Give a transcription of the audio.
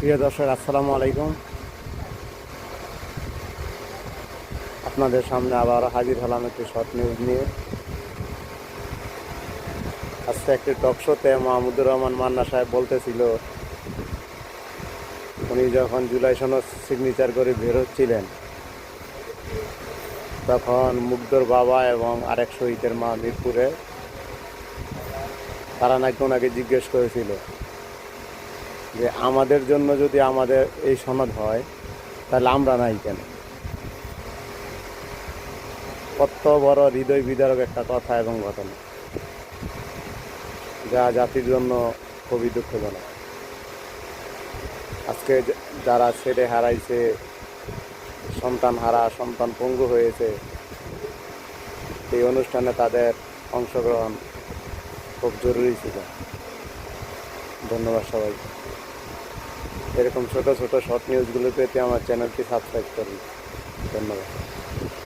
প্রিয় দর্শক, আসসালামু আলাইকুম। আপনাদের সামনে আবার হাজির হলাম একটি শর্ট নিউজ নিয়ে। আজকে একটি টক শোতে মাহমুদুর রহমান মান্না সাহেব বলতেছিল, উনি যখন জুলাই সনদ সিগনেচার করে বের হচ্ছিলেন, তখন মুগ্ধর বাবা এবং আরেক শহীদের মা মিরপুরে, তারা নাকি ওনাকে জিজ্ঞেস করেছিল যে আমাদের জন্য যদি আমাদের এই সনদ হয় তাহলে আমরা নাই কেন। কত বড় হৃদয় বিদারক একটা কথা এবং ঘটনা, যা জাতির জন্য খুবই দুঃখজনক। আজকে যারা ছেলে হারাইছে, সন্তান হারা, সন্তান পঙ্গু হয়েছে, এই অনুষ্ঠানে তাদের অংশগ্রহণ খুব জরুরি ছিল। ধন্যবাদ সবাইকে। এরকম ছোট ছোট শর্ট নিউজগুলো পেতে আমার চ্যানেলটি সাবস্ক্রাইব করুন। ধন্যবাদ।